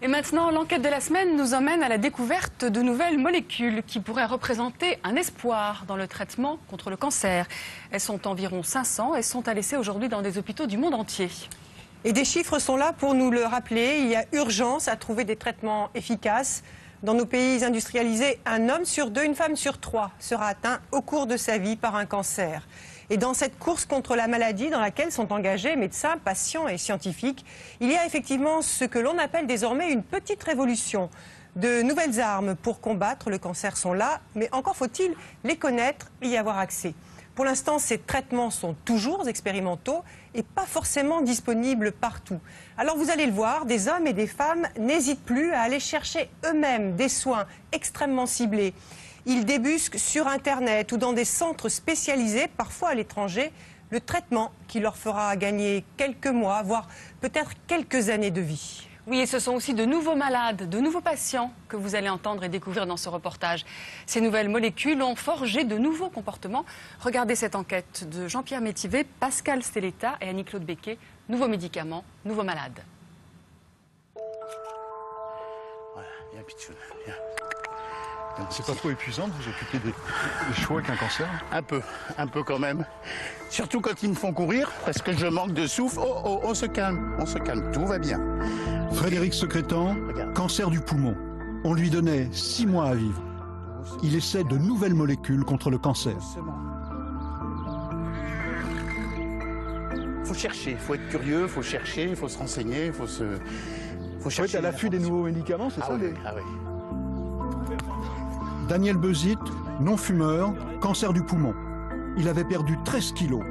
Et maintenant, l'enquête de la semaine nous emmène à la découverte de nouvelles molécules qui pourraient représenter un espoir dans le traitement contre le cancer. Elles sont environ 500 et sont à l'essai aujourd'hui dans des hôpitaux du monde entier. Et des chiffres sont là pour nous le rappeler. Il y a urgence à trouver des traitements efficaces. Dans nos pays industrialisés, un homme sur deux, une femme sur trois sera atteint au cours de sa vie par un cancer. Et dans cette course contre la maladie dans laquelle sont engagés médecins, patients et scientifiques, il y a effectivement ce que l'on appelle désormais une petite révolution. De nouvelles armes pour combattre le cancer sont là, mais encore faut-il les connaître et y avoir accès. Pour l'instant, ces traitements sont toujours expérimentaux et pas forcément disponibles partout. Alors vous allez le voir, des hommes et des femmes n'hésitent plus à aller chercher eux-mêmes des soins extrêmement ciblés. Ils débusquent sur Internet ou dans des centres spécialisés, parfois à l'étranger, le traitement qui leur fera gagner quelques mois, voire peut-être quelques années de vie. Oui, et ce sont aussi de nouveaux malades, de nouveaux patients que vous allez entendre et découvrir dans ce reportage. Ces nouvelles molécules ont forgé de nouveaux comportements. Regardez cette enquête de Jean-Pierre Métivé, Pascal Stelletta et Annie-Claude Becquet. Nouveaux médicaments, nouveaux malades. Voilà, viens Pichoun, viens. C'est pas trop épuisant de vous occuper des choix qu'un cancer? Un peu quand même. Surtout quand ils me font courir, parce que je manque de souffle. Oh, on se calme, tout va bien. Frédéric Secrétan, cancer du poumon. On lui donnait 6 mois à vivre. Il essaie de nouvelles molécules contre le cancer. Faut chercher, faut être curieux, faut chercher, faut se renseigner, faut chercher. Faut être à l'affût des nouveaux médicaments, c'est ça? Oui, ah oui. Daniel Bezit, non-fumeur, cancer du poumon. Il avait perdu 13 kilos.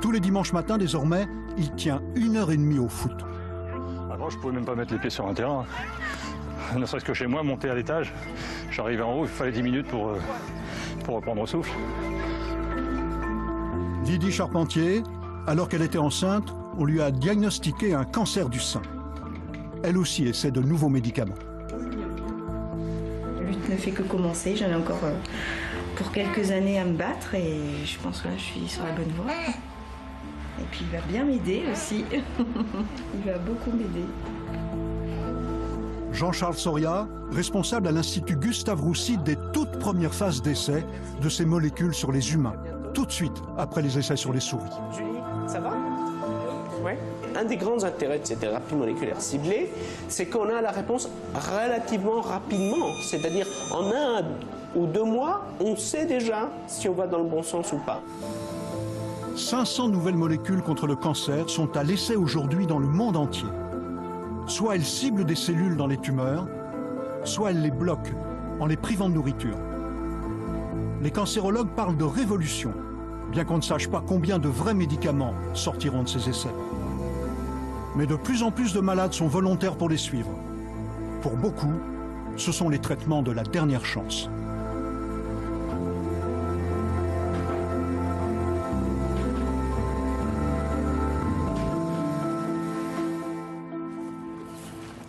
Tous les dimanches matins, désormais, il tient 1h30 au foot. Avant, je pouvais même pas mettre les pieds sur un terrain. Ne serait-ce que chez moi, monter à l'étage. J'arrivais en haut, il fallait 10 minutes pour reprendre souffle. Lydie Charpentier, alors qu'elle était enceinte, on lui a diagnostiqué un cancer du sein. Elle aussi essaie de nouveaux médicaments. La lutte ne fait que commencer, j'en ai encore pour quelques années à me battre et je pense que là je suis sur la bonne voie. Et puis il va bien m'aider aussi, il va beaucoup m'aider. Jean-Charles Soria, responsable à l'Institut Gustave Roussy des toutes premières phases d'essai de ces molécules sur les humains, tout de suite après les essais sur les souris. Julie, ça va? Oui. Un des grands intérêts de ces thérapies moléculaires ciblées, c'est qu'on a la réponse relativement rapidement. C'est-à-dire, en 1 ou 2 mois, on sait déjà si on va dans le bon sens ou pas. 500 nouvelles molécules contre le cancer sont à l'essai aujourd'hui dans le monde entier. Soit elles ciblent des cellules dans les tumeurs, soit elles les bloquent en les privant de nourriture. Les cancérologues parlent de révolution, bien qu'on ne sache pas combien de vrais médicaments sortiront de ces essais. Mais de plus en plus de malades sont volontaires pour les suivre. Pour beaucoup, ce sont les traitements de la dernière chance.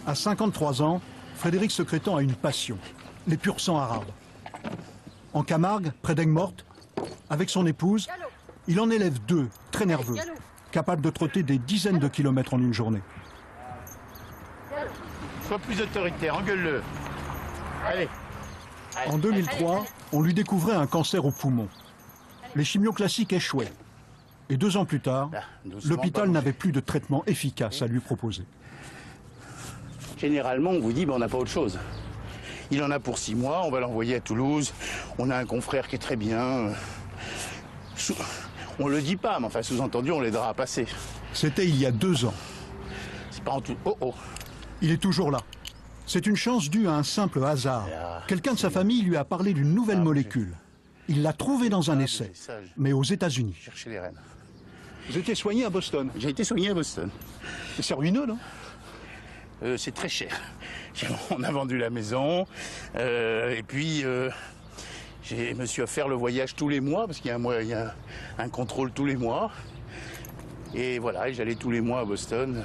À 53 ans, Frédéric Secrétan a une passion, les pur sang arabes. En Camargue, près d'Aigues-Mortes, avec son épouse, il en élève 2, très nerveux, capables de trotter des dizaines de kilomètres en une journée. Sois plus autoritaire, engueule-le. Allez. En 2003, on lui découvrait un cancer au poumon. Les chimios classiques échouaient. Et 2 ans plus tard, l'hôpital n'avait plus de traitement efficace à lui proposer. Généralement, on vous dit, on n'a pas autre chose. Il en a pour 6 mois, on va l'envoyer à Toulouse. On a un confrère qui est très bien. On le dit pas, mais enfin, sous-entendu, on l'aidera à passer. C'était il y a 2 ans. C'est pas en tout... Oh. Il est toujours là. C'est une chance due à un simple hasard. Quelqu'un de sa famille lui a parlé d'une nouvelle molécule. Il l'a trouvée dans un essai, mais aux États-Unis. Chercher les rênes. Vous étiez soigné à Boston? J'ai été soigné à Boston. C'est ruineux, non? C'est très cher. On a vendu la maison, et puis je me suis offert le voyage tous les mois, parce qu'il y a un contrôle tous les mois. Et voilà, et j'allais tous les mois à Boston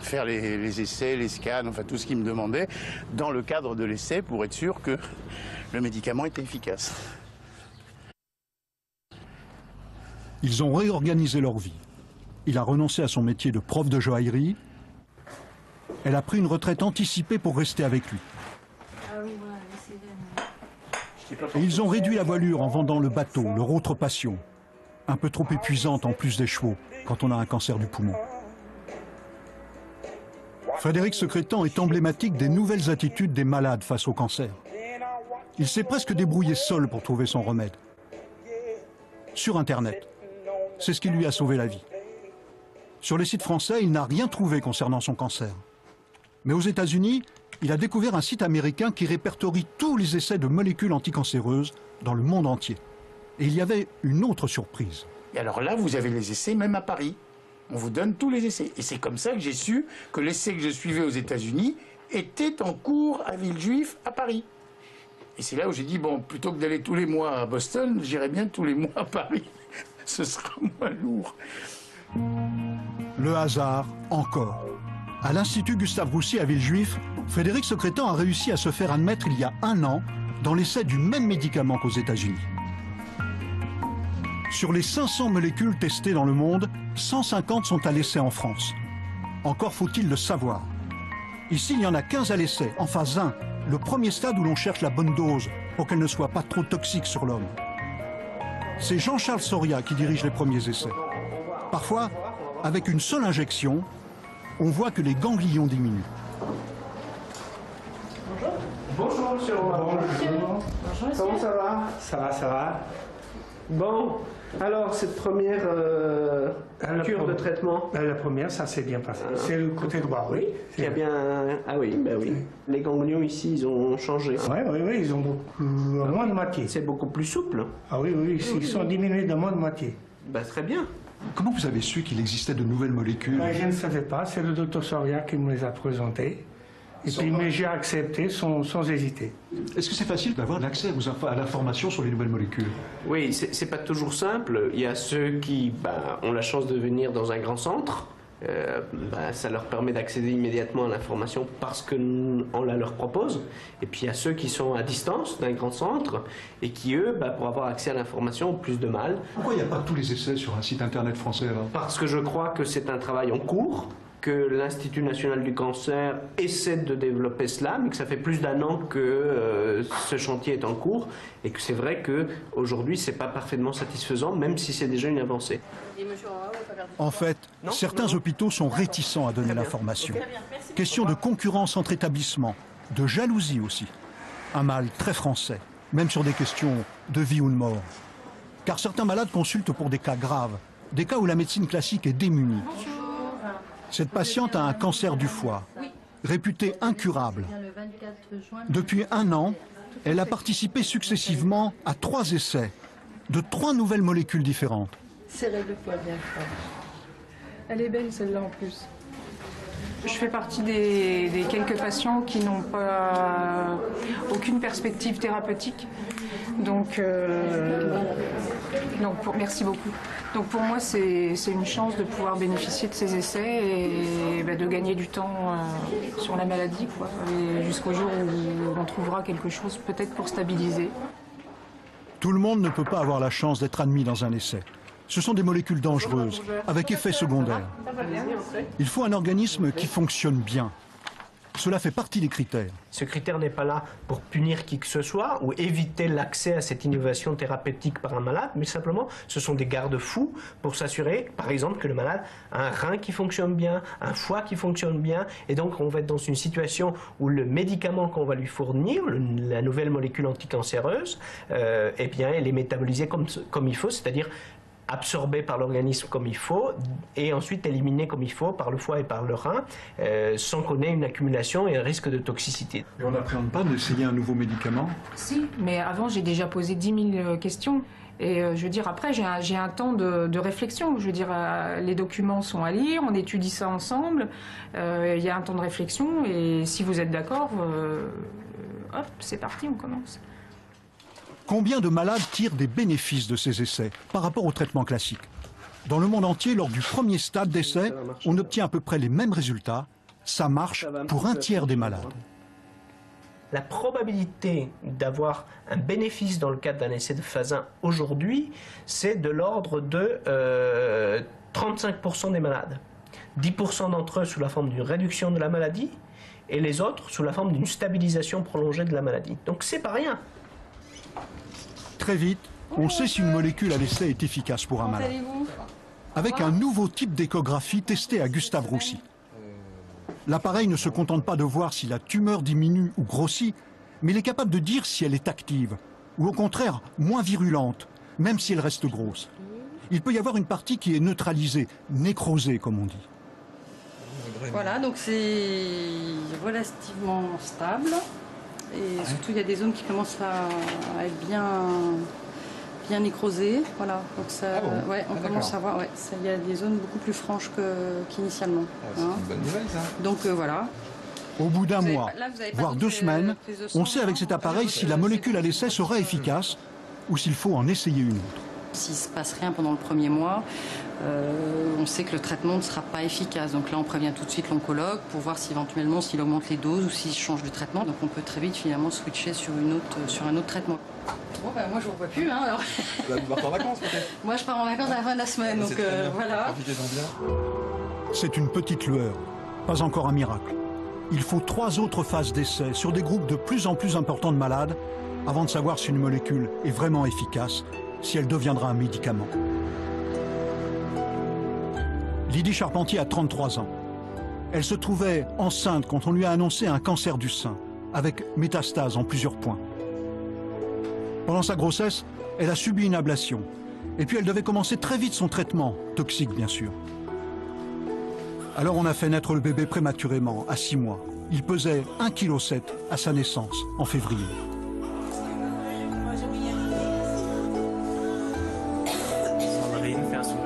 faire les essais, les scans, enfin tout ce qu'ils me demandaient, dans le cadre de l'essai, pour être sûr que le médicament était efficace. Ils ont réorganisé leur vie. Il a renoncé à son métier de prof de joaillerie. Elle a pris une retraite anticipée pour rester avec lui. Et ils ont réduit la voilure en vendant le bateau, leur autre passion. Un peu trop épuisante en plus des chevaux, quand on a un cancer du poumon. Frédéric Secrétan est emblématique des nouvelles attitudes des malades face au cancer. Il s'est presque débrouillé seul pour trouver son remède. Sur Internet. C'est ce qui lui a sauvé la vie. Sur les sites français, il n'a rien trouvé concernant son cancer. Mais aux États-Unis, il a découvert un site américain qui répertorie tous les essais de molécules anticancéreuses dans le monde entier. Et il y avait une autre surprise. Et alors là, vous avez les essais même à Paris. On vous donne tous les essais. Et c'est comme ça que j'ai su que l'essai que je suivais aux États-Unis était en cours à Villejuif, à Paris. Et c'est là où j'ai dit, bon, plutôt que d'aller tous les mois à Boston, j'irai bien tous les mois à Paris. Ce sera moins lourd. Le hasard, encore. À l'Institut Gustave Roussy à Villejuif, Frédéric Secrétan a réussi à se faire admettre il y a 1 an dans l'essai du même médicament qu'aux États-Unis. Sur les 500 molécules testées dans le monde, 150 sont à l'essai en France. Encore faut-il le savoir. Ici, il n'y en a 15 à l'essai, en phase 1, le premier stade où l'on cherche la bonne dose pour qu'elle ne soit pas trop toxique sur l'homme. C'est Jean-Charles Soria qui dirige les premiers essais. Parfois, avec une seule injection, on voit que les ganglions diminuent. Bonjour, monsieur Romain. Bonjour. Comment ça va? Ça va, ça va. Bon, alors cette première cure de traitement. La première, ça s'est bien passé. C'est le côté droit, oui. Il y a bien. Ah oui, ben oui. Les ganglions ici, ils ont changé. Oui, ils ont moins de moitié. C'est beaucoup plus souple. Ah oui, ils sont diminués de moins de moitié. Ben, très bien. Comment vous avez su qu'il existait de nouvelles molécules? Je ne savais pas, c'est le docteur Soria qui me les a présentées. Et puis, mais j'ai accepté sans hésiter. Est-ce que c'est facile d'avoir l'accès à l'information sur les nouvelles molécules? Oui, c'est pas toujours simple. Il y a ceux qui ont la chance de venir dans un grand centre. Ça leur permet d'accéder immédiatement à l'information parce qu'on la leur propose. Et puis il y a ceux qui sont à distance d'un grand centre et qui, eux, pour avoir accès à l'information, ont plus de mal. Pourquoi il n'y a pas tous les essais sur un site internet français alors? Parce que je crois que c'est un travail en cours, que l'Institut national du cancer essaie de développer cela, mais que ça fait plus d'1 an que ce chantier est en cours, et que c'est vrai qu'aujourd'hui, c'est pas parfaitement satisfaisant, même si c'est déjà une avancée. En fait, certains hôpitaux sont réticents à donner l'information. Question de concurrence entre établissements, de jalousie aussi. Un mal très français, même sur des questions de vie ou de mort. Car certains malades consultent pour des cas graves, des cas où la médecine classique est démunie. Cette patiente a un cancer du foie, réputé incurable. Depuis 1 an, elle a participé successivement à 3 essais de 3 nouvelles molécules différentes. Serrez le foie bien fort. Elle est belle celle-là en plus. Je fais partie des quelques patients qui n'ont pas aucune perspective thérapeutique. Donc merci beaucoup. Donc pour moi, c'est une chance de pouvoir bénéficier de ces essais et de gagner du temps sur la maladie, jusqu'au jour où on trouvera quelque chose peut-être pour stabiliser. Tout le monde ne peut pas avoir la chance d'être admis dans un essai. Ce sont des molécules dangereuses, avec effets secondaires. Il faut un organisme qui fonctionne bien. Cela fait partie des critères. Ce critère n'est pas là pour punir qui que ce soit ou éviter l'accès à cette innovation thérapeutique par un malade, mais simplement ce sont des garde-fous pour s'assurer, par exemple, que le malade a un rein qui fonctionne bien, un foie qui fonctionne bien, et donc on va être dans une situation où le médicament qu'on va lui fournir, la nouvelle molécule anticancéreuse, elle est métabolisée comme il faut, c'est-à-dire absorbé par l'organisme comme il faut et ensuite éliminé comme il faut par le foie et par le rein sans qu'on ait une accumulation et un risque de toxicité. Et on n'appréhende pas d'essayer un nouveau médicament? Si, mais avant j'ai déjà posé 10 000 questions. Et je veux dire, après, j'ai un temps de réflexion. Je veux dire, les documents sont à lire, on étudie ça ensemble. Il y a un temps de réflexion et si vous êtes d'accord, hop, c'est parti, on commence. Combien de malades tirent des bénéfices de ces essais par rapport au traitement classique? Dans le monde entier, lors du premier stade d'essai, on obtient à peu près les mêmes résultats. Ça marche pour 1/3 des malades. La probabilité d'avoir un bénéfice dans le cadre d'un essai de phase 1 aujourd'hui, c'est de l'ordre de 35% des malades. 10% d'entre eux sous la forme d'une réduction de la maladie, et les autres sous la forme d'une stabilisation prolongée de la maladie. Donc c'est pas rien. Très vite, on sait si une molécule à l'essai est efficace pour un malade. Avec un nouveau type d'échographie testé à Gustave Roussy. L'appareil ne se contente pas de voir si la tumeur diminue ou grossit, mais il est capable de dire si elle est active, ou au contraire moins virulente, même si elle reste grosse. Il peut y avoir une partie qui est neutralisée, nécrosée comme on dit. Voilà, donc c'est relativement stable. Et surtout, il y a des zones qui commencent à être bien nécrosées. Voilà, donc ça, ouais, on commence à voir, il y a des zones beaucoup plus franches qu'initialement. C'est une bonne nouvelle, ça. Donc voilà. Au bout d'un mois, voire 2 semaines, on sait avec cet appareil si la molécule à l'essai sera efficace ou s'il faut en essayer une autre. S'il ne se passe rien pendant le premier mois, on sait que le traitement ne sera pas efficace. Donc là, on prévient tout de suite l'oncologue pour voir si éventuellement s'il augmente les doses ou s'il change de traitement. Donc on peut très vite finalement switcher sur un autre traitement. Bon, ben, moi, je ne vous revois plus. Hein, alors. Vous partez en vacances peut-être? Moi, je pars en vacances à la fin de la semaine. Donc voilà. Profitez-en bien. C'est une petite lueur, pas encore un miracle. Il faut 3 autres phases d'essai sur des groupes de plus en plus importants de malades avant de savoir si une molécule est vraiment efficace, si elle deviendra un médicament. Lydie Charpentier a 33 ans. Elle se trouvait enceinte quand on lui a annoncé un cancer du sein, avec métastase en plusieurs points. Pendant sa grossesse, elle a subi une ablation. Et puis elle devait commencer très vite son traitement, toxique bien sûr. Alors on a fait naître le bébé prématurément, à 6 mois. Il pesait 1,7 kg à sa naissance, en février. Sandrine, fais un sourire.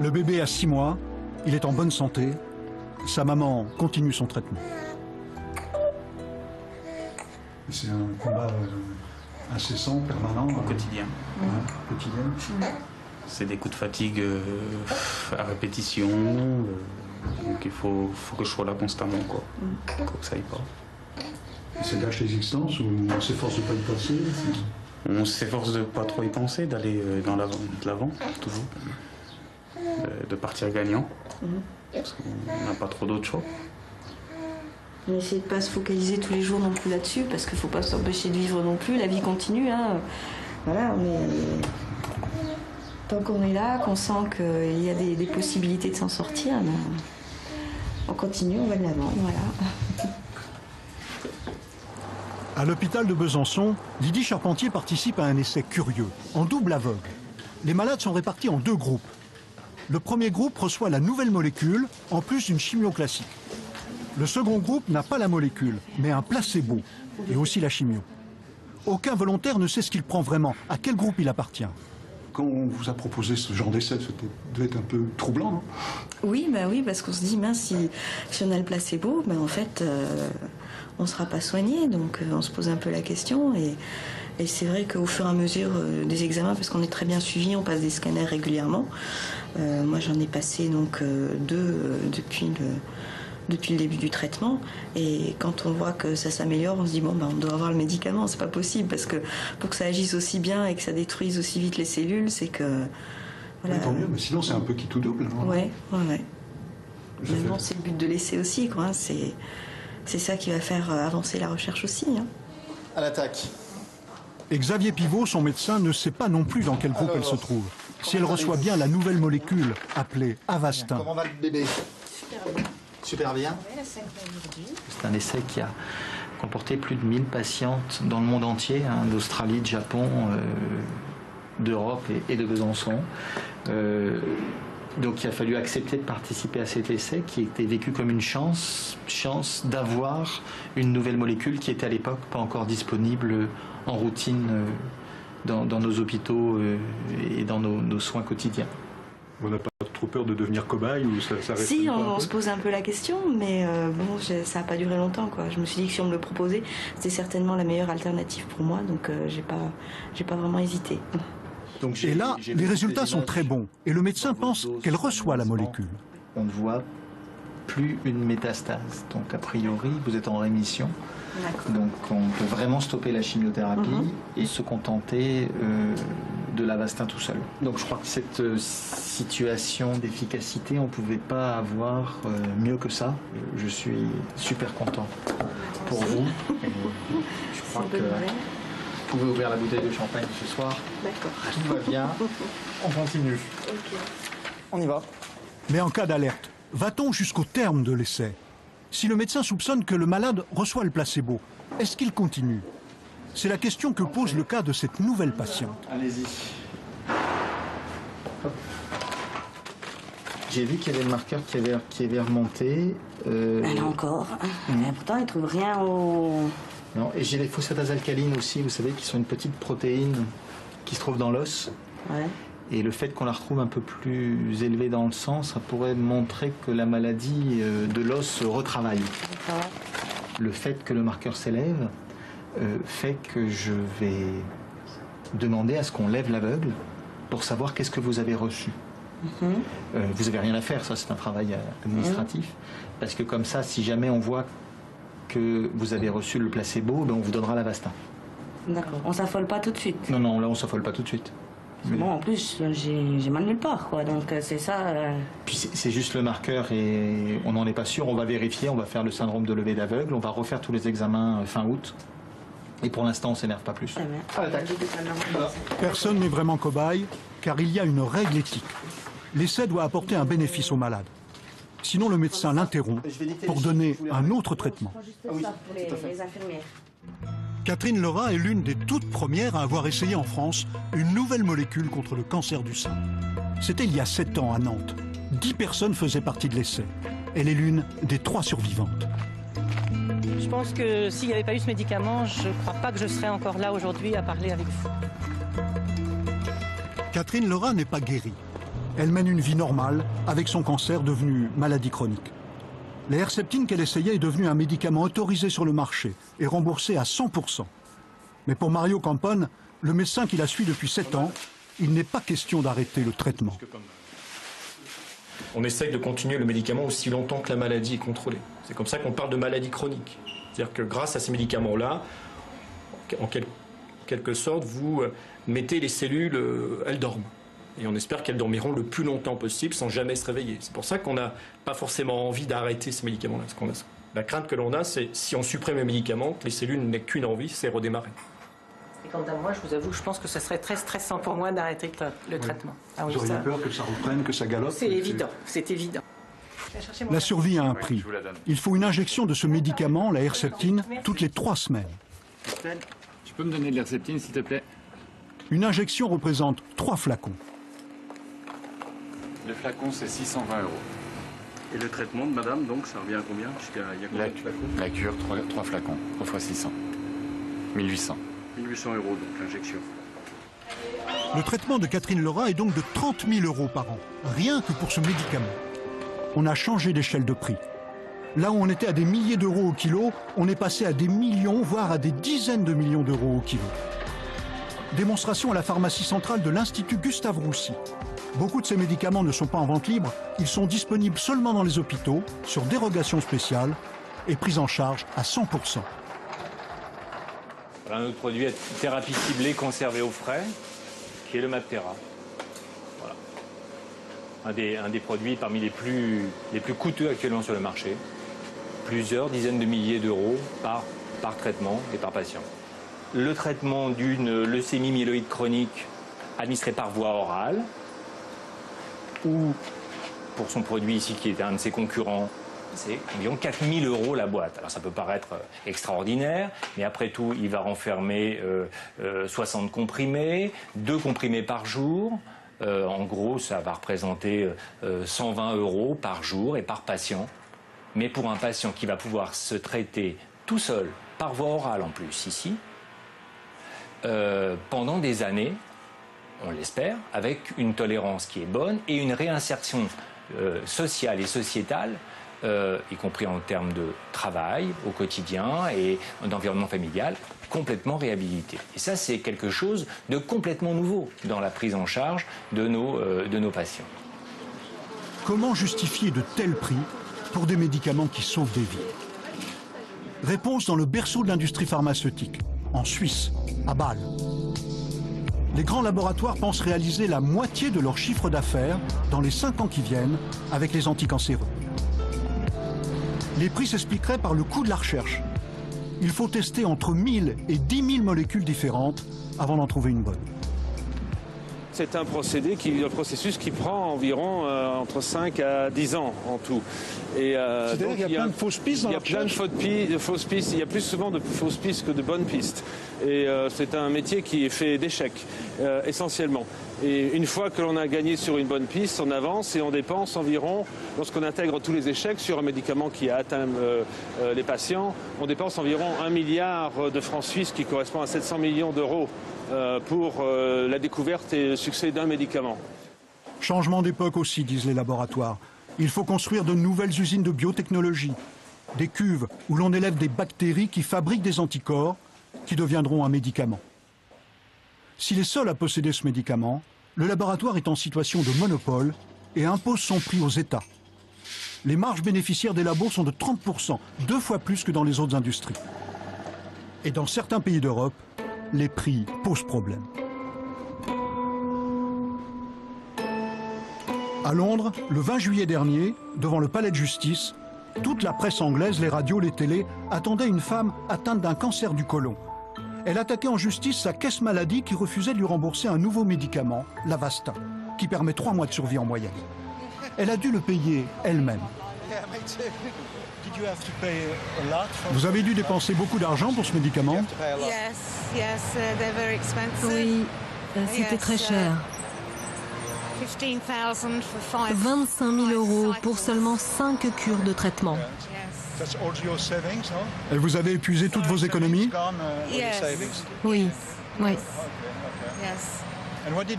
Le bébé a 6 mois, il est en bonne santé. Sa maman continue son traitement. C'est un combat incessant, permanent. Au quotidien. Quotidien. C'est des coups de fatigue à répétition. Donc il faut que je sois là constamment, quoi. Faut que ça aille pas. Et c'est lâche l'existence ou on s'efforce de ne pas y passer? On s'efforce de pas trop y penser, d'aller de l'avant, toujours. De partir gagnant. Parce qu'on n'a pas trop d'autres choix. On essaie de ne pas se focaliser tous les jours non plus là-dessus, parce qu'il ne faut pas s'empêcher de vivre non plus. La vie continue. Hein. Voilà, mais tant qu'on est là, qu'on sent qu'il y a des possibilités de s'en sortir, ben, on continue, on va de l'avant. Voilà. À l'hôpital de Besançon, Lydie Charpentier participe à un essai curieux, en double aveugle. Les malades sont répartis en 2 groupes. Le premier groupe reçoit la nouvelle molécule, en plus d'une chimio classique. Le second groupe n'a pas la molécule, mais un placebo, et aussi la chimio. Aucun volontaire ne sait ce qu'il prend vraiment, à quel groupe il appartient. Quand on vous a proposé ce genre d'essai, ça devait être un peu troublant, non? Oui, bah oui, parce qu'on se dit, mince, si on a le placebo, ben en fait, on ne sera pas soigné, donc on se pose un peu la question. Et c'est vrai qu'au fur et à mesure des examens, parce qu'on est très bien suivi, on passe des scanners régulièrement. Moi, j'en ai passé donc 2 depuis le début du traitement. Et quand on voit que ça s'améliore, on se dit bon, ben, on doit avoir le médicament. C'est pas possible parce que pour que ça agisse aussi bien et que ça détruise aussi vite les cellules, c'est que voilà. Tant mieux, mais sinon c'est un peu qui tout double. Non? Ouais. Maintenant, c'est le but de l'essai aussi, quoi. C'est ça qui va faire avancer la recherche aussi. Hein. À l'attaque. Et Xavier Pivot, son médecin, ne sait pas non plus dans quel groupe elle se trouve. Si elle reçoit bien la nouvelle molécule appelée Avastin. Comment va le bébé? Super bien. C'est un essai qui a comporté plus de 1000 patientes dans le monde entier, hein, d'Australie, de Japon, d'Europe et de Besançon. Donc il a fallu accepter de participer à cet essai qui était vécu comme une chance d'avoir une nouvelle molécule qui était à l'époque pas encore disponible en routine dans nos hôpitaux et dans nos soins quotidiens. On n'a pas trop peur de devenir cobaye ou ça reste? Si, on se pose un peu la question, mais bon, ça n'a pas duré longtemps, quoi. Je me suis dit que si on me le proposait, c'était certainement la meilleure alternative pour moi, donc j'ai pas vraiment hésité. Et là, les résultats sont très bons et le médecin pense qu'elle reçoit la molécule. On ne voit plus une métastase. Donc a priori, vous êtes en rémission. Donc on peut vraiment stopper la chimiothérapie et se contenter de l'Avastin tout seul. Donc je crois que cette situation d'efficacité, on ne pouvait pas avoir mieux que ça. Je suis super content pour vous. Et je crois que vous pouvez ouvrir la bouteille de champagne ce soir. D'accord. Tout va bien. On continue. On y va. Mais en cas d'alerte, va-t-on jusqu'au terme de l'essai? Si le médecin soupçonne que le malade reçoit le placebo, est-ce qu'il continue? C'est la question que pose le cas de cette nouvelle patiente. Allez-y. J'ai vu qu'il y avait le marqueur qui avait remonté. Là encore. Mais pourtant, il ne trouve rien au... Non, et j'ai les phosphatase-alcalines aussi, vous savez, qui sont une petite protéine qui se trouve dans l'os. Ouais. Et le fait qu'on la retrouve un peu plus élevée dans le sang, ça pourrait montrer que la maladie de l'os retravaille. Le fait que le marqueur s'élève fait que je vais demander à ce qu'on lève l'aveugle pour savoir qu'est-ce que vous avez reçu. Vous n'avez rien à faire, ça c'est un travail administratif. Parce que comme ça, si jamais on voit que vous avez reçu le placebo, ben on vous donnera l'Avastin. D'accord. On s'affole pas tout de suite. Non, non, là on s'affole pas tout de suite. Mais... Bon, en plus, j'ai mal nulle part, quoi. Donc c'est ça. Puis c'est juste le marqueur et on n'en est pas sûr. On va vérifier, on va faire le syndrome de levée d'aveugle, on va refaire tous les examens fin août. Et pour l'instant, on s'énerve pas plus. Personne n'est vraiment cobaye, car il y a une règle éthique. L'essai doit apporter un bénéfice au malade. Sinon, le médecin l'interrompt pour donner un autre traitement. Catherine Lerat est l'une des toutes premières à avoir essayé en France une nouvelle molécule contre le cancer du sein. C'était il y a 7 ans à Nantes. 10 personnes faisaient partie de l'essai. Elle est l'une des 3 survivantes. Je pense que s'il n'y avait pas eu ce médicament, je ne crois pas que je serais encore là aujourd'hui à parler avec vous. Catherine Lerat n'est pas guérie. Elle mène une vie normale avec son cancer devenu maladie chronique. La Herceptine qu'elle essayait est devenue un médicament autorisé sur le marché et remboursé à 100%. Mais pour Mario Campone, le médecin qui la suit depuis 7 ans, il n'est pas question d'arrêter le traitement. On essaye de continuer le médicament aussi longtemps que la maladie est contrôlée. C'est comme ça qu'on parle de maladie chronique. C'est-à-dire que grâce à ces médicaments-là, en quelque sorte, vous mettez les cellules, elles dorment. Et on espère qu'elles dormiront le plus longtemps possible sans jamais se réveiller. C'est pour ça qu'on n'a pas forcément envie d'arrêter ces médicaments-là. La crainte que l'on a, c'est si on supprime les médicaments, que les cellules n'aient qu'une envie, c'est redémarrer. Et quant à moi, je vous avoue, je pense que ce serait très stressant pour moi d'arrêter le traitement. Ah oui, vous auriez peur que ça reprenne, que ça galope? C'est évident, c'est évident. La survie a un prix. Il faut une injection de ce médicament, la Herceptine, toutes les 3 semaines. Tu peux me donner de l'Herceptine, s'il te plaît? Une injection représente 3 flacons. Le flacon, c'est 620 €. Et le traitement de madame, donc, ça revient à combien? La cure, 3 flacons, 3 fois 600. 1800. 1800 €, donc, l'injection. Le traitement de Catherine Lerat est donc de 30 000 € par an, rien que pour ce médicament. On a changé d'échelle de prix. Là où on était à des milliers d'euros au kilo, on est passé à des millions, voire à des dizaines de millions d'euros au kilo. Démonstration à la pharmacie centrale de l'Institut Gustave Roussy. Beaucoup de ces médicaments ne sont pas en vente libre, ils sont disponibles seulement dans les hôpitaux, sur dérogation spéciale et pris en charge à 100%. Voilà un autre produit, thérapie ciblée conservée au frais, qui est le Maptera. Voilà. Un des produits parmi les plus coûteux actuellement sur le marché. Plusieurs dizaines de milliers d'euros par traitement et par patient. Le traitement d'une leucémie myéloïde chronique administrée par voie orale, ou pour son produit ici qui est un de ses concurrents, c'est environ 4 000 € la boîte. Alors ça peut paraître extraordinaire, mais après tout, il va renfermer 60 comprimés, 2 comprimés par jour. En gros, ça va représenter 120 € par jour et par patient. Mais pour un patient qui va pouvoir se traiter tout seul, par voie orale en plus, ici, pendant des années, on l'espère, avec une tolérance qui est bonne et une réinsertion sociale et sociétale y compris en termes de travail au quotidien et d'environnement familial, complètement réhabilités. Et ça, c'est quelque chose de complètement nouveau dans la prise en charge de nos patients. Comment justifier de tels prix pour des médicaments qui sauvent des vies? Réponse dans le berceau de l'industrie pharmaceutique, en Suisse, à Bâle. Les grands laboratoires pensent réaliser la moitié de leur chiffre d'affaires dans les 5 ans qui viennent avec les anticancéreux. Les prix s'expliqueraient par le coût de la recherche. Il faut tester entre 1000 et 10 000 molécules différentes avant d'en trouver une bonne. C'est un processus qui prend environ entre 5 à 10 ans en tout. C'est-à-dire qu'il y a plein de fausses pistes dans la recherche. Il y a plein de fausses pistes. Il y a plus souvent de fausses pistes que de bonnes pistes. Et c'est un métier qui est fait d'échecs, essentiellement. Et une fois que l'on a gagné sur une bonne piste, on avance et on dépense environ, lorsqu'on intègre tous les échecs sur un médicament qui a atteint les patients, on dépense environ 1 milliard de francs suisses, qui correspond à 700 millions d'euros pour la découverte et le succès d'un médicament. Changement d'époque aussi, disent les laboratoires. Il faut construire de nouvelles usines de biotechnologie, des cuves où l'on élève des bactéries qui fabriquent des anticorps qui deviendront un médicament. S'il est seul à posséder ce médicament, le laboratoire est en situation de monopole et impose son prix aux États. Les marges bénéficiaires des labos sont de 30%, 2 fois plus que dans les autres industries. Et dans certains pays d'Europe, les prix posent problème. À Londres, le 20 juillet dernier, devant le palais de justice, toute la presse anglaise, les radios, les télés attendaient une femme atteinte d'un cancer du côlon. Elle attaquait en justice sa caisse maladie qui refusait de lui rembourser un nouveau médicament, l'Avastin, qui permet 3 mois de survie en moyenne. Elle a dû le payer elle-même. Vous avez dû dépenser beaucoup d'argent pour ce médicament? Oui, c'était très cher. 25 000 € pour seulement 5 cures de traitement. Et vous avez épuisé toutes vos économies? Oui, oui.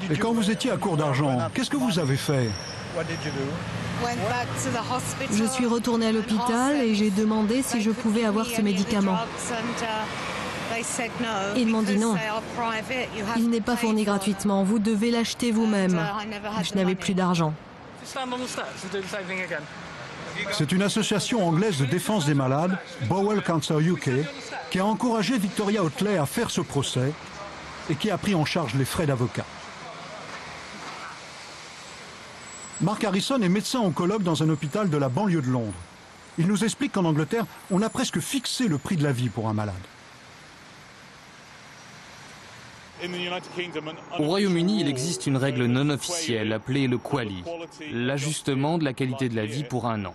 Et quand vous étiez à court d'argent, qu'est-ce que vous avez fait? Je suis retournée à l'hôpital et j'ai demandé si je pouvais avoir ce médicament. Ils m'ont dit non. Il n'est pas fourni gratuitement, vous devez l'acheter vous-même. Je n'avais plus d'argent. C'est une association anglaise de défense des malades, Bowel Cancer UK, qui a encouragé Victoria Hotley à faire ce procès et qui a pris en charge les frais d'avocat. Mark Harrison est médecin oncologue dans un hôpital de la banlieue de Londres. Il nous explique qu'en Angleterre, on a presque fixé le prix de la vie pour un malade. Au Royaume-Uni, il existe une règle non officielle appelée le QALY, l'ajustement de la qualité de la vie pour un an.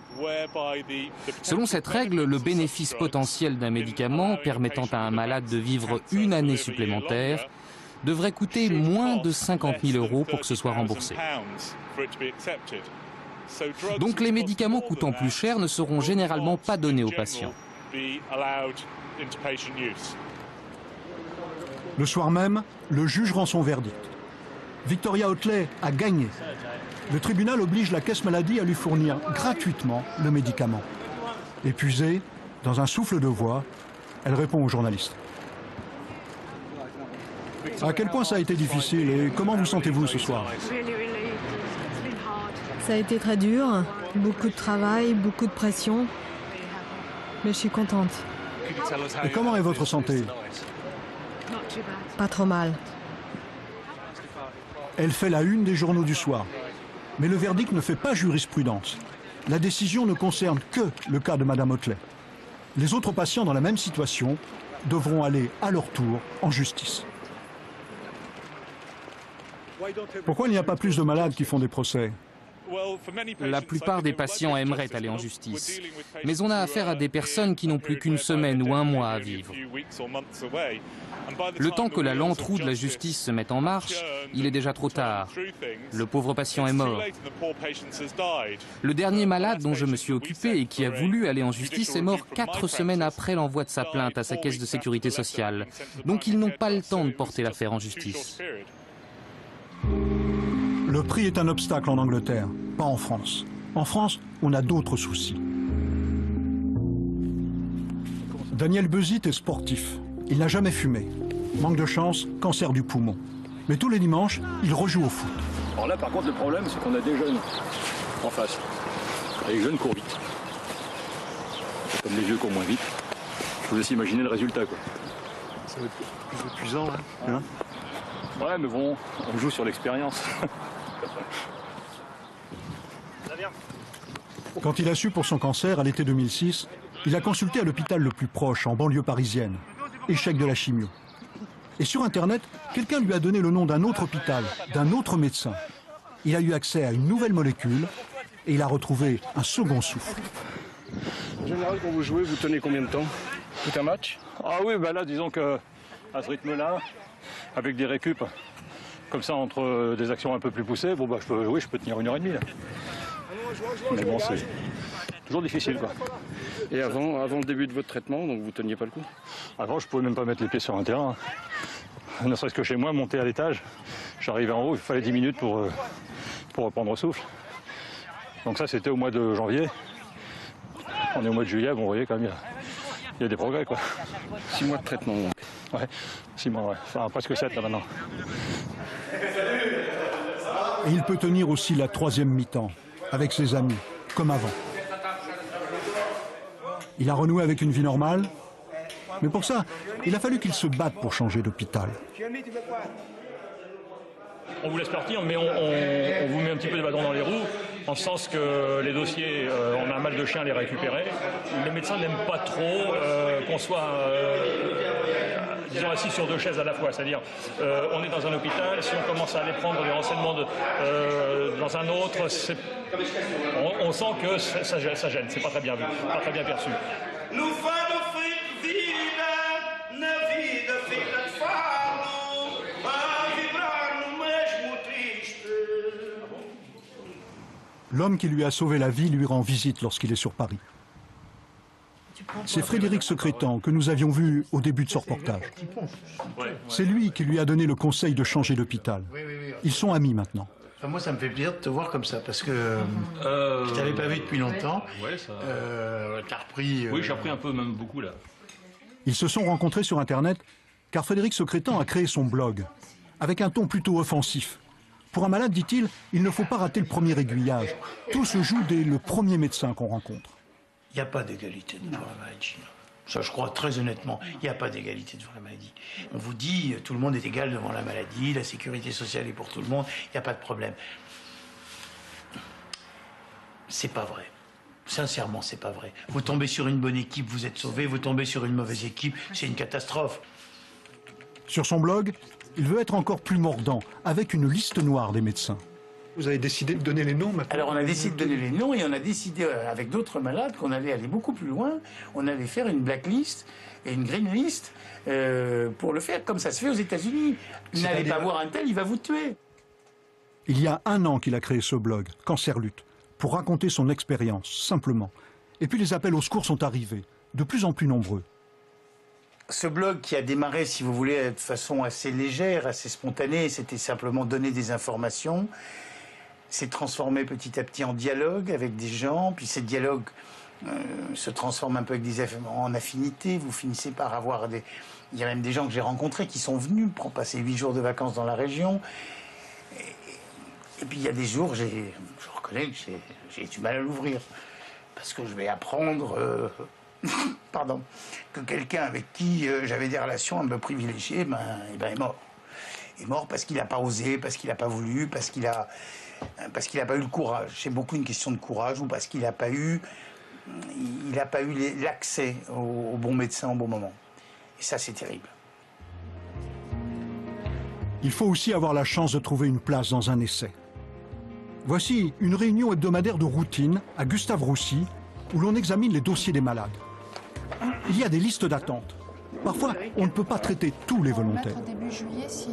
Selon cette règle, le bénéfice potentiel d'un médicament permettant à un malade de vivre une année supplémentaire devrait coûter moins de 50 000 € pour que ce soit remboursé. Donc les médicaments coûtant plus cher ne seront généralement pas donnés aux patients. Le soir même, le juge rend son verdict. Victoria Hotley a gagné. Le tribunal oblige la caisse maladie à lui fournir gratuitement le médicament. Épuisée, dans un souffle de voix, elle répond aux journalistes. À quel point ça a été difficile et comment vous sentez-vous ce soir? Ça a été très dur, beaucoup de travail, beaucoup de pression, mais je suis contente. Et comment est votre santé? Pas trop mal. Elle fait la une des journaux du soir. Mais le verdict ne fait pas jurisprudence. La décision ne concerne que le cas de Madame Hotley. Les autres patients dans la même situation devront aller à leur tour en justice. Pourquoi il n'y a pas plus de malades qui font des procès? La plupart des patients aimeraient aller en justice, mais on a affaire à des personnes qui n'ont plus qu'une semaine ou un mois à vivre. Le temps que la lente roue de la justice se mette en marche, il est déjà trop tard. Le pauvre patient est mort. Le dernier malade dont je me suis occupé et qui a voulu aller en justice est mort 4 semaines après l'envoi de sa plainte à sa caisse de sécurité sociale. Donc ils n'ont pas le temps de porter l'affaire en justice. Le prix est un obstacle en Angleterre, pas en France. En France, on a d'autres soucis. Daniel Bezit est sportif. Il n'a jamais fumé. Manque de chance, cancer du poumon. Mais tous les dimanches, il rejoue au foot. Alors là, par contre, le problème, c'est qu'on a des jeunes en face. Et les jeunes courent vite. C'est comme les vieux courent moins vite. Je vous laisse imaginer le résultat, quoi. Ça va être plus épuisant, hein. Ouais, mais bon, on joue sur l'expérience. Quand il a su pour son cancer à l'été 2006, il a consulté à l'hôpital le plus proche, en banlieue parisienne. Échec de la chimio. Et sur Internet, quelqu'un lui a donné le nom d'un autre hôpital, d'un autre médecin. Il a eu accès à une nouvelle molécule et il a retrouvé un second souffle. En général, quand vous jouez, vous tenez combien de temps? Tout un match? Ah oui, bah là, disons que à ce rythme-là, avec des récup, comme ça, entre des actions un peu plus poussées, bon bah je peux tenir 1h30 là. Mais bon, c'est toujours difficile, quoi. Et avant le début de votre traitement, donc vous teniez pas le coup? Avant, je pouvais même pas mettre les pieds sur un terrain. Ne serait-ce que chez moi, monter à l'étage, j'arrivais en haut, il fallait 10 minutes pour reprendre souffle. Donc ça, c'était au mois de janvier. On est au mois de juillet, bon, vous voyez quand même, il y a des progrès, quoi. 6 mois de traitement, donc. Ouais, 6 mois, ouais. Enfin, presque 7 là maintenant. Et il peut tenir aussi la troisième mi-temps, avec ses amis, comme avant. Il a renoué avec une vie normale, mais pour ça, il a fallu qu'il se batte pour changer d'hôpital. On vous laisse partir, mais on vous met un petit peu de bâton dans les roues, en ce sens que les dossiers, on a un mal de chien à les récupérer. Les médecins n'aiment pas trop qu'on soit, disons, assis sur deux chaises à la fois. C'est-à-dire, on est dans un hôpital, si on commence à aller prendre des renseignements dans un autre, on sent que ça gêne, c'est pas très bien vu, pas très bien perçu. L'homme qui lui a sauvé la vie lui rend visite lorsqu'il est sur Paris. C'est Frédéric Secrétan que nous avions vu au début de ce reportage. C'est lui qui lui a donné le conseil de changer d'hôpital. Ils sont amis maintenant. Enfin, moi, ça me fait plaisir de te voir comme ça, parce que je t'avais pas vu depuis longtemps. Ouais, ça... t'as repris... Oui, j'ai repris un peu, même beaucoup, là. Ils se sont rencontrés sur Internet car Frédéric Secrétan a créé son blog, avec un ton plutôt offensif. Pour un malade, dit-il, il ne faut pas rater le premier aiguillage. Tout se joue dès le premier médecin qu'on rencontre. Il n'y a pas d'égalité devant la maladie. Ça, je crois très honnêtement, il n'y a pas d'égalité devant la maladie. On vous dit, tout le monde est égal devant la maladie, la sécurité sociale est pour tout le monde, il n'y a pas de problème. C'est pas vrai. Sincèrement, c'est pas vrai. Vous tombez sur une bonne équipe, vous êtes sauvé. Vous tombez sur une mauvaise équipe, c'est une catastrophe. Sur son blog, il veut être encore plus mordant, avec une liste noire des médecins. Vous avez décidé de donner les noms maintenant? Alors on a décidé de donner les noms et on a décidé avec d'autres malades qu'on allait aller beaucoup plus loin. On allait faire une blacklist et une green list pour le faire comme ça se fait aux États-Unis. N'allez pas voir un tel, il va vous tuer. Il y a 1 an qu'il a créé ce blog, Cancerlutte, pour raconter son expérience, simplement. Et puis les appels au secours sont arrivés, de plus en plus nombreux. Ce blog qui a démarré, si vous voulez, de façon assez légère, assez spontanée, c'était simplement donner des informations, s'est transformé petit à petit en dialogue avec des gens, puis ces dialogues se transforment un peu en affinité, vous finissez par avoir des... Il y a même des gens que j'ai rencontrés qui sont venus pour passer 8 jours de vacances dans la région, et puis il y a des jours, je reconnais que j'ai du mal à l'ouvrir, parce que je vais apprendre... pardon, que quelqu'un avec qui j'avais des relations un peu privilégiées, est mort. Il est mort parce qu'il n'a pas osé, parce qu'il n'a pas voulu, parce qu'il n'a pas eu le courage. C'est beaucoup une question de courage, ou parce qu'il n'a pas eu, l'accès au bon médecin au bon moment. Et ça, c'est terrible. Il faut aussi avoir la chance de trouver une place dans un essai. Voici une réunion hebdomadaire de routine à Gustave-Roussy, où l'on examine les dossiers des malades. Il y a des listes d'attente. Parfois, on ne peut pas traiter tous les volontaires.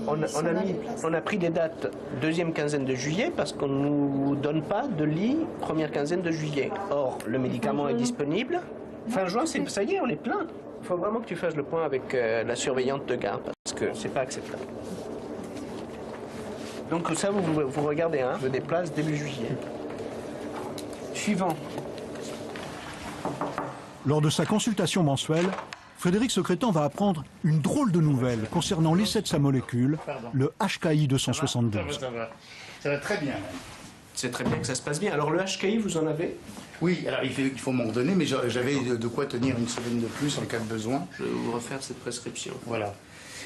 On a pris des dates deuxième quinzaine de juillet parce qu'on ne nous donne pas de lit première quinzaine de juillet. Or, le médicament est disponible. Fin juin, ça y est, on est plein. Il faut vraiment que tu fasses le point avec la surveillante de garde parce que c'est pas acceptable. Donc ça, vous regardez, hein, des places début juillet. Suivant. Lors de sa consultation mensuelle, Frédéric Secrétan va apprendre une drôle de nouvelle concernant l'essai de sa molécule, le HKI 272. Ça va très bien. C'est très bien que ça se passe bien. Alors le HKI, vous en avez? Oui, alors il faut m'en redonner, mais j'avais de quoi tenir une semaine de plus en cas de besoin. Je vais vous refaire cette prescription. Voilà.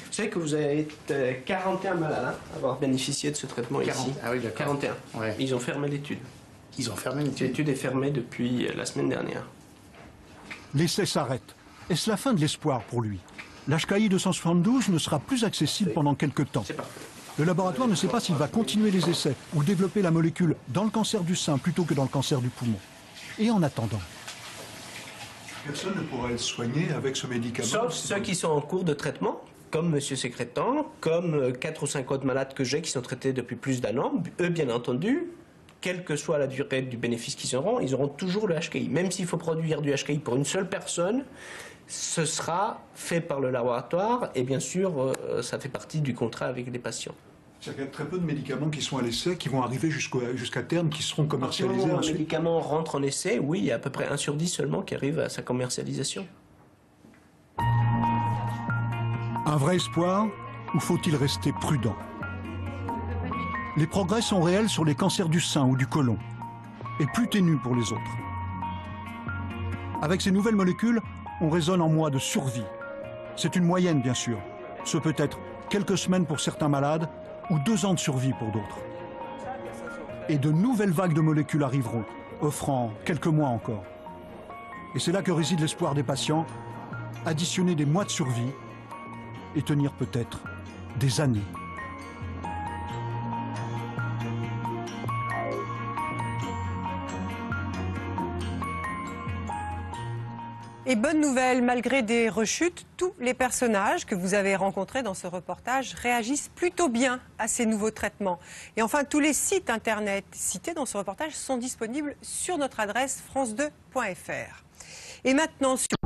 Vous savez que vous avez 41 malades à avoir bénéficié de ce traitement 40. ici. Ah oui, d'accord. 41. Ouais. Ils ont fermé l'étude. Ils ont fermé l'étude? L'étude est fermée depuis la semaine dernière. L'essai s'arrête. Est-ce la fin de l'espoir pour lui? L'HKI 272 ne sera plus accessible pendant quelques temps. Le laboratoire ne sait pas s'il va continuer les essais ou développer la molécule dans le cancer du sein plutôt que dans le cancer du poumon. Et en attendant... Personne ne pourra être soigné avec ce médicament. Sauf ceux qui sont en cours de traitement, comme M. Secrétan, comme 4 ou 5 autres malades que j'ai qui sont traités depuis plus d'1 an. Eux, bien entendu, quelle que soit la durée du bénéfice qu'ils auront, ils auront toujours le HKI. Même s'il faut produire du HKI pour une seule personne, ce sera fait par le laboratoire et bien sûr, ça fait partie du contrat avec les patients. Il y a très peu de médicaments qui sont à l'essai, qui vont arriver jusqu'à terme, qui seront commercialisés Quand un ensuite. médicament rentre en essai, oui, il y a à peu près 1 sur 10 seulement qui arrive à sa commercialisation. Un vrai espoir, ou faut-il rester prudent? Les progrès sont réels sur les cancers du sein ou du côlon, et plus ténus pour les autres. Avec ces nouvelles molécules, on raisonne en mois de survie. C'est une moyenne, bien sûr. Ce peut être quelques semaines pour certains malades, ou 2 ans de survie pour d'autres. Et de nouvelles vagues de molécules arriveront, offrant quelques mois encore. Et c'est là que réside l'espoir des patients, additionner des mois de survie et tenir peut-être des années. Et bonne nouvelle, malgré des rechutes, tous les personnages que vous avez rencontrés dans ce reportage réagissent plutôt bien à ces nouveaux traitements. Et enfin, tous les sites internet cités dans ce reportage sont disponibles sur notre adresse france2.fr. Et maintenant, sur